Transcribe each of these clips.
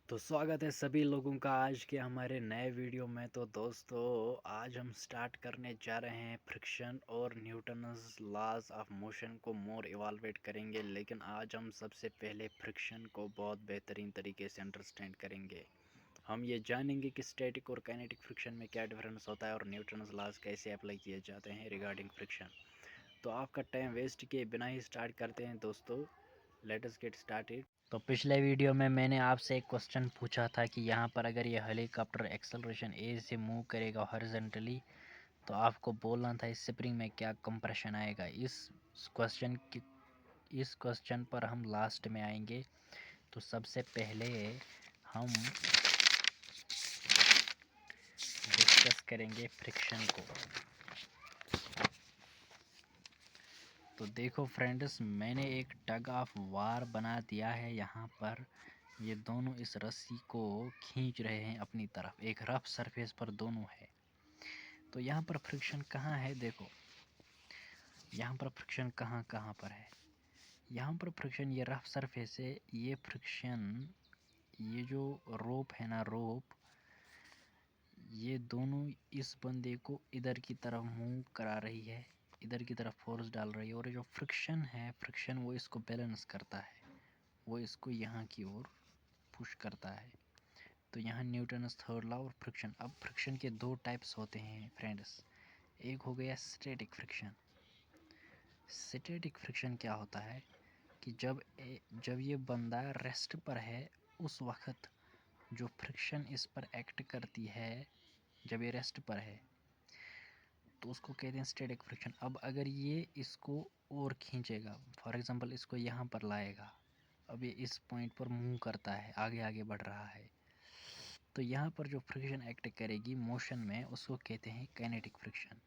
तो स्वागत है सभी लोगों का आज के हमारे नए वीडियो में। तो दोस्तों, आज हम स्टार्ट करने जा रहे हैं फ्रिक्शन और न्यूटन्स लॉज ऑफ मोशन को मोर इवाल्वेट करेंगे। लेकिन आज हम सबसे पहले फ्रिक्शन को बहुत बेहतरीन तरीके से अंडरस्टैंड करेंगे। हम ये जानेंगे कि स्टैटिक और काइनेटिक फ्रिक्शन में क्या डिफरेंस होता है और न्यूटन्स लॉज कैसे अप्लाई किए जाते हैं रिगार्डिंग फ्रिक्शन। तो आपका टाइम वेस्ट किए बिना ही स्टार्ट करते हैं दोस्तों। Let us get started. तो पिछले वीडियो में मैंने आपसे एक क्वेश्चन पूछा था कि यहाँ पर अगर ये हेलीकॉप्टर एक्सेलरेशन ए से मूव करेगा हॉरिजॉन्टली तो आपको बोलना था इस स्प्रिंग में क्या कंप्रेशन आएगा। इस क्वेश्चन पर हम लास्ट में आएंगे। तो सबसे पहले हम डिस्कस करेंगे फ्रिक्शन को। तो देखो फ्रेंड्स, मैंने एक टग ऑफ वार बना दिया है। यहाँ पर ये दोनों इस रस्सी को खींच रहे हैं अपनी तरफ, एक रफ सरफेस पर दोनों है। तो यहाँ पर फ्रिक्शन कहाँ है? देखो यहाँ पर फ्रिक्शन कहाँ कहाँ पर है। यहाँ पर फ्रिक्शन ये रफ सरफेस है। ये फ्रिक्शन, ये जो रोप है ना, रोप, ये दोनों इस बंदे को इधर की तरफ मूव करा रही है, इधर की तरफ फोर्स डाल रही है। और ये जो फ्रिक्शन है, फ्रिक्शन वो इसको बैलेंस करता है, वो इसको यहाँ की ओर पुश करता है। तो यहाँ न्यूटन्स थर्ड लॉ और फ्रिक्शन। अब फ्रिक्शन के दो टाइप्स होते हैं फ्रेंड्स। एक हो गया स्टैटिक फ्रिक्शन। स्टैटिक फ्रिक्शन क्या होता है कि जब ये बंदा रेस्ट पर है उस वक्त जो फ्रिक्शन इस पर एक्ट करती है, जब ये रेस्ट पर है तो उसको कहते हैं स्टैटिक फ्रिक्शन। अब अगर ये इसको और खींचेगा, फॉर एग्जांपल इसको यहाँ पर लाएगा, अब ये इस पॉइंट पर मूव करता है, आगे आगे बढ़ रहा है, तो यहाँ पर जो फ्रिक्शन एक्ट करेगी मोशन में उसको कहते हैं काइनेटिक फ्रिक्शन।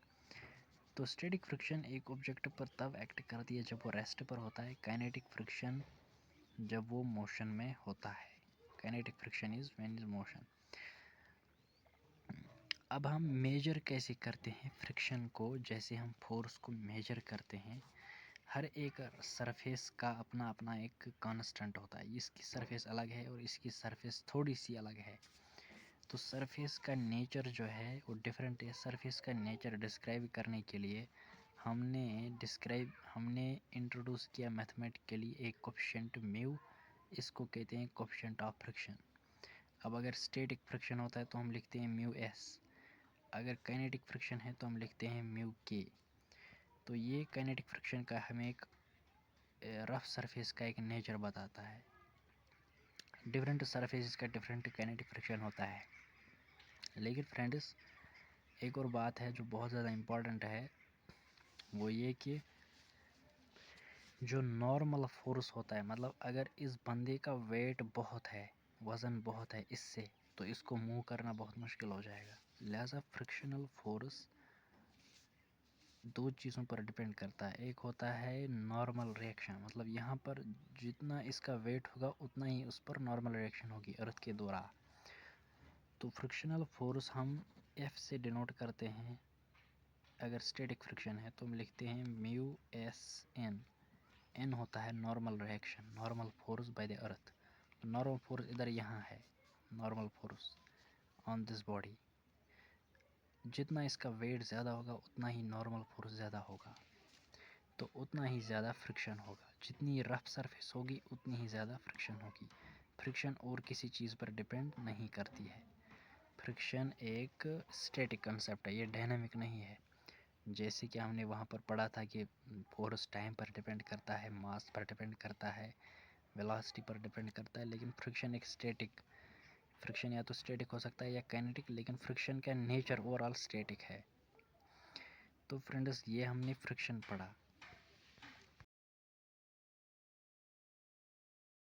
तो स्टैटिक फ्रिक्शन एक ऑब्जेक्ट पर तब एक्ट करती है जब वो रेस्ट पर होता है। काइनेटिक फ्रिक्शन जब वो मोशन में होता है। Kinetic friction is when is motion. अब हम मेजर कैसे करते हैं फ्रिक्शन को? जैसे हम फोर्स को मेजर करते हैं, हर एक सरफेस का अपना अपना एक कांस्टेंट होता है। इसकी सरफेस अलग है और इसकी सरफेस थोड़ी सी अलग है। तो सरफेस का नेचर जो है वो डिफरेंट है। सरफेस का नेचर डिस्क्राइब करने के लिए हमने इंट्रोड्यूस किया मैथमेटिकली एक कोफिशिएंट म्यू, इसको कहते हैं कोफिशिएंट ऑफ फ्रिक्शन। अब अगर स्टैटिक फ्रिक्शन होता है तो हम लिखते हैं म्यू एस, अगर काइनेटिक फ्रिक्शन है तो हम लिखते हैं म्यू के। तो ये काइनेटिक फ्रिक्शन का हमें एक रफ सरफेस का एक नेचर बताता है। डिफरेंट सरफेस का डिफरेंट काइनेटिक फ्रिक्शन होता है। लेकिन फ्रेंड्स, एक और बात है जो बहुत ज़्यादा इम्पॉर्टेंट है, वो ये कि जो नॉर्मल फोर्स होता है, मतलब अगर इस बंदे का वेट बहुत है, वज़न बहुत है इससे, तो इसको मूव करना बहुत मुश्किल हो जाएगा। लिहाजा फ्रिक्शनल फोर्स दो चीज़ों पर डिपेंड करता है। एक होता है नॉर्मल रिएक्शन, मतलब यहाँ पर जितना इसका वेट होगा उतना ही उस पर नॉर्मल रिएक्शन होगी अर्थ के द्वारा। तो फ्रिक्शनल फोर्स हम एफ से डिनोट करते हैं। अगर स्टैटिक फ्रिक्शन है तो हम लिखते हैं म्यू एस एन। एन होता है normal reaction, normal force by the earth. Normal force इधर यहाँ है, normal force on this body. जितना इसका वेट ज़्यादा होगा उतना ही नॉर्मल फोर्स ज़्यादा होगा, तो उतना ही ज़्यादा फ्रिक्शन होगा। जितनी रफ सरफेस होगी उतनी ही ज़्यादा फ्रिक्शन होगी। फ्रिक्शन और किसी चीज़ पर डिपेंड नहीं करती है। फ्रिक्शन एक स्टैटिक कंसेप्ट है, ये डायनामिक नहीं है। जैसे कि हमने वहाँ पर पढ़ा था कि फोर्स टाइम पर डिपेंड करता है, मास पर डिपेंड करता है, वेलोसिटी पर डिपेंड करता है। लेकिन फ्रिक्शन एक स्टैटिक, फ्रिक्शन या तो स्टैटिक हो सकता है या काइनेटिक, लेकिन फ्रिक्शन का नेचर ओवरऑल स्टैटिक है। तो फ्रेंड्स, ये हमने फ्रिक्शन पढ़ा।